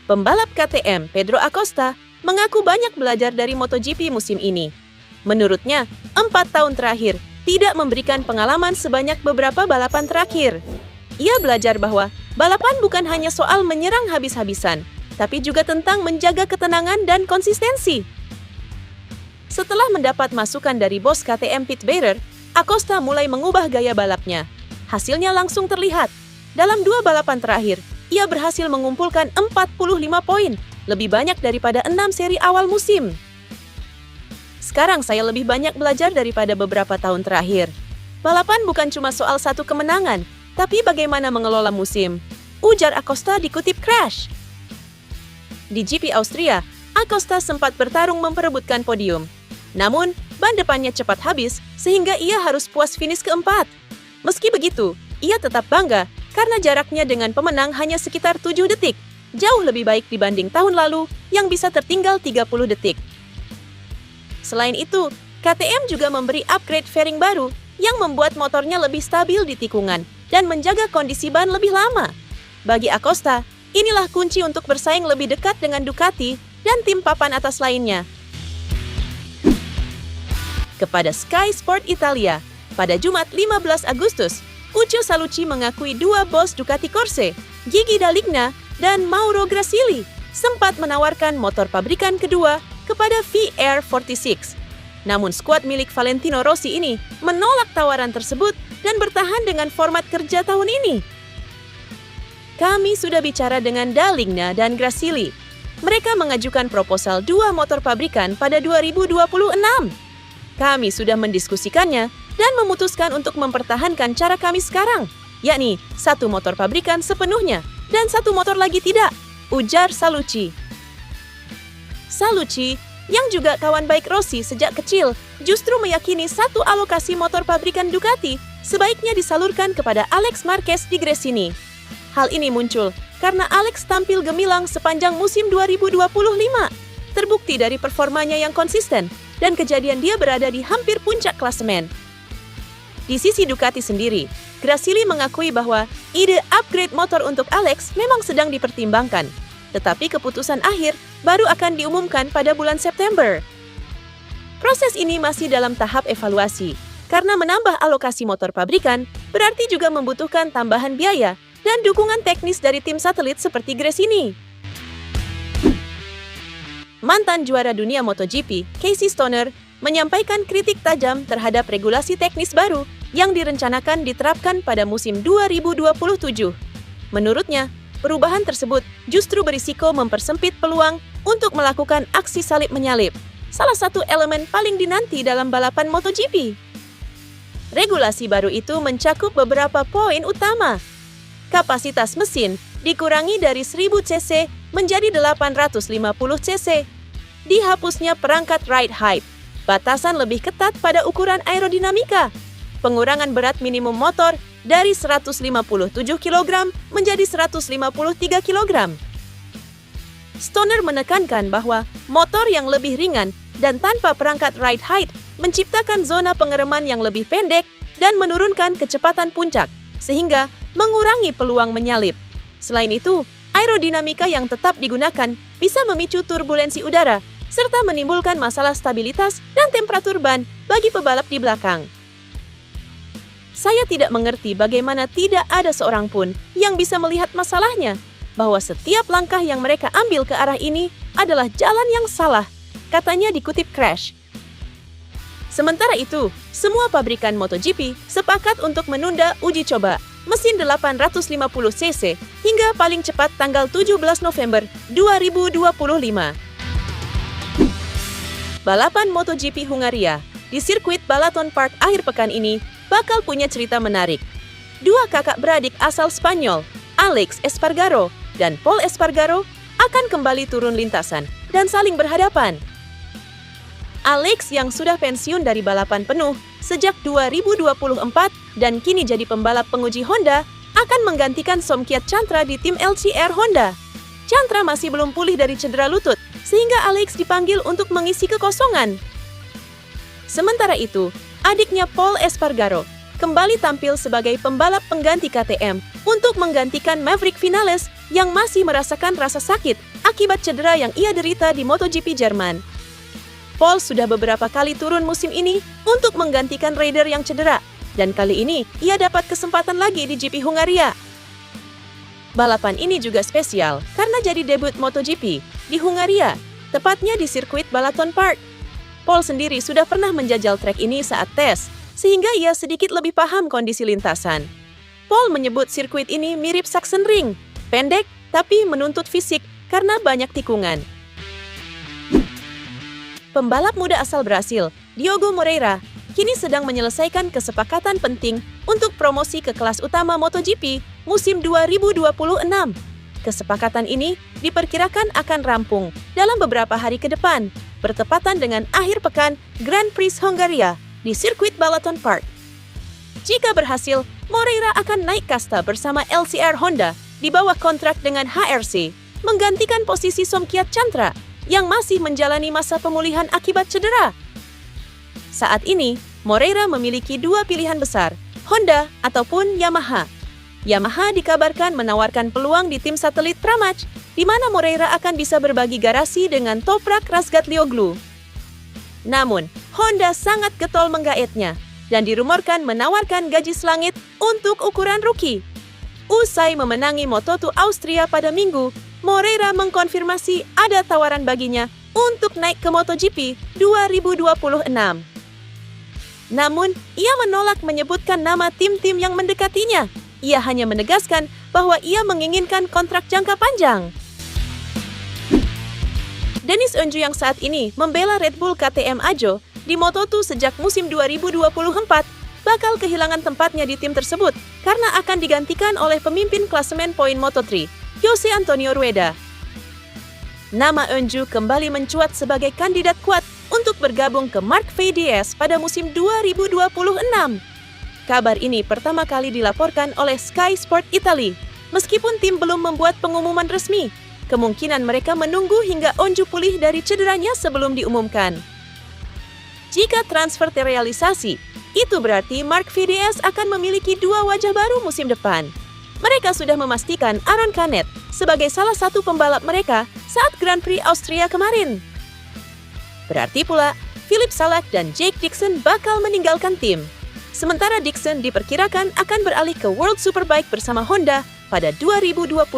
Pembalap KTM Pedro Acosta mengaku banyak belajar dari MotoGP musim ini. Menurutnya, 4 tahun terakhir tidak memberikan pengalaman sebanyak beberapa balapan terakhir. Ia belajar bahwa balapan bukan hanya soal menyerang habis-habisan, tapi juga tentang menjaga ketenangan dan konsistensi. Setelah mendapat masukan dari bos KTM Pit Beirer, Acosta mulai mengubah gaya balapnya. Hasilnya langsung terlihat. Dalam 2 balapan terakhir, ia berhasil mengumpulkan 45 poin, lebih banyak daripada 6 seri awal musim. Sekarang saya lebih banyak belajar daripada beberapa tahun terakhir. Balapan bukan cuma soal satu kemenangan, tapi bagaimana mengelola musim, ujar Acosta dikutip Crash. Di GP Austria, Acosta sempat bertarung memperebutkan podium. Namun, ban depannya cepat habis sehingga ia harus puas finish keempat. Meski begitu, ia tetap bangga karena jaraknya dengan pemenang hanya sekitar 7 detik, jauh lebih baik dibanding tahun lalu yang bisa tertinggal 30 detik. Selain itu, KTM juga memberi upgrade fairing baru yang membuat motornya lebih stabil di tikungan dan menjaga kondisi ban lebih lama. Bagi Acosta, inilah kunci untuk bersaing lebih dekat dengan Ducati dan tim papan atas lainnya. Kepada Sky Sport Italia, pada Jumat 15 Agustus, Uccio Salucci mengakui 2 bos Ducati Corse, Gigi Dall'Igna dan Mauro Grasili, sempat menawarkan motor pabrikan kedua kepada VR46. Namun skuad milik Valentino Rossi ini menolak tawaran tersebut dan bertahan dengan format kerja tahun ini. Kami sudah bicara dengan Dall'Igna dan Grasili. Mereka mengajukan proposal 2 motor pabrikan pada 2026. Kami sudah mendiskusikannya dan memutuskan untuk mempertahankan cara kami sekarang, yakni 1 motor pabrikan sepenuhnya dan 1 motor lagi tidak, ujar Salucci. Salucci, yang juga kawan baik Rossi sejak kecil, justru meyakini 1 alokasi motor pabrikan Ducati sebaiknya disalurkan kepada Alex Marquez di Gresini. Hal ini muncul karena Alex tampil gemilang sepanjang musim 2025, terbukti dari performanya yang konsisten dan kejadian dia berada di hampir puncak klasemen. Di sisi Ducati sendiri, Grasili mengakui bahwa ide upgrade motor untuk Alex memang sedang dipertimbangkan, tetapi keputusan akhir baru akan diumumkan pada bulan September. Proses ini masih dalam tahap evaluasi, karena menambah alokasi motor pabrikan berarti juga membutuhkan tambahan biaya dan dukungan teknis dari tim satelit seperti Gresini. Mantan juara dunia MotoGP, Casey Stoner, menyampaikan kritik tajam terhadap regulasi teknis baru yang direncanakan diterapkan pada musim 2027. Menurutnya, perubahan tersebut justru berisiko mempersempit peluang untuk melakukan aksi salib menyalip, salah satu elemen paling dinanti dalam balapan MotoGP. Regulasi baru itu mencakup beberapa poin utama. Kapasitas mesin dikurangi dari 1000 cc menjadi 850 cc. Dihapusnya perangkat ride height, batasan lebih ketat pada ukuran aerodinamika, pengurangan berat minimum motor dari 157 kg menjadi 153 kg. Stoner menekankan bahwa motor yang lebih ringan dan tanpa perangkat ride height menciptakan zona pengereman yang lebih pendek dan menurunkan kecepatan puncak, sehingga mengurangi peluang menyalip. Selain itu, aerodinamika yang tetap digunakan bisa memicu turbulensi udara, serta menimbulkan masalah stabilitas dan temperatur ban bagi pebalap di belakang. Saya tidak mengerti bagaimana tidak ada seorang pun yang bisa melihat masalahnya, bahwa setiap langkah yang mereka ambil ke arah ini adalah jalan yang salah, katanya dikutip Crash. Sementara itu, semua pabrikan MotoGP sepakat untuk menunda uji coba mesin 850 cc hingga paling cepat tanggal 17 November 2025. Balapan MotoGP Hungaria di sirkuit Balaton Park akhir pekan ini bakal punya cerita menarik. 2 kakak beradik asal Spanyol, Alex Espargaro dan Pol Espargaro, akan kembali turun lintasan dan saling berhadapan. Alex yang sudah pensiun dari balapan penuh sejak 2024 dan kini jadi pembalap penguji Honda, akan menggantikan Somkiat Chantra di tim LCR Honda. Chantra masih belum pulih dari cedera lutut, sehingga Alex dipanggil untuk mengisi kekosongan. Sementara itu, adiknya Pol Espargaro kembali tampil sebagai pembalap pengganti KTM untuk menggantikan Maverick Vinales yang masih merasakan rasa sakit akibat cedera yang ia derita di MotoGP Jerman. Paul sudah beberapa kali turun musim ini untuk menggantikan rider yang cedera, dan kali ini ia dapat kesempatan lagi di GP Hungaria. Balapan ini juga spesial karena jadi debut MotoGP di Hungaria, tepatnya di sirkuit Balaton Park. Paul sendiri sudah pernah menjajal trek ini saat tes, sehingga ia sedikit lebih paham kondisi lintasan. Paul menyebut sirkuit ini mirip Sachsenring, pendek tapi menuntut fisik karena banyak tikungan. Pembalap muda asal Brasil, Diogo Moreira, kini sedang menyelesaikan kesepakatan penting untuk promosi ke kelas utama MotoGP musim 2026. Kesepakatan ini diperkirakan akan rampung dalam beberapa hari ke depan, bertepatan dengan akhir pekan Grand Prix Hungaria di sirkuit Balaton Park. Jika berhasil, Moreira akan naik kasta bersama LCR Honda di bawah kontrak dengan HRC, menggantikan posisi Somkiat Chantra yang masih menjalani masa pemulihan akibat cedera. Saat ini, Moreira memiliki dua pilihan besar, Honda ataupun Yamaha. Yamaha dikabarkan menawarkan peluang di tim satelit Pramac, di mana Moreira akan bisa berbagi garasi dengan Toprak Razgatlioglu. Namun, Honda sangat getol menggaetnya dan dirumorkan menawarkan gaji selangit untuk ukuran rookie. Usai memenangi Moto2 Austria pada Minggu, Moreira mengkonfirmasi ada tawaran baginya untuk naik ke MotoGP 2026. Namun, ia menolak menyebutkan nama tim-tim yang mendekatinya. Ia hanya menegaskan bahwa ia menginginkan kontrak jangka panjang. Denis Önju yang saat ini membela Red Bull KTM Ajo di Moto2 sejak musim 2024 bakal kehilangan tempatnya di tim tersebut karena akan digantikan oleh pemimpin klasemen poin Moto3, Jose Antonio Rueda. Nama Önju kembali mencuat sebagai kandidat kuat untuk bergabung ke Marc VDS pada musim 2026. Kabar ini pertama kali dilaporkan oleh Sky Sport Italy. Meskipun tim belum membuat pengumuman resmi, kemungkinan mereka menunggu hingga Önju pulih dari cederanya sebelum diumumkan. Jika transfer terrealisasi, itu berarti Marc VDS akan memiliki dua wajah baru musim depan. Mereka sudah memastikan Aron Canet sebagai salah satu pembalap mereka saat Grand Prix Austria kemarin. Berarti pula, Philip Salak dan Jake Dixon bakal meninggalkan tim. Sementara Dixon diperkirakan akan beralih ke World Superbike bersama Honda pada 2026.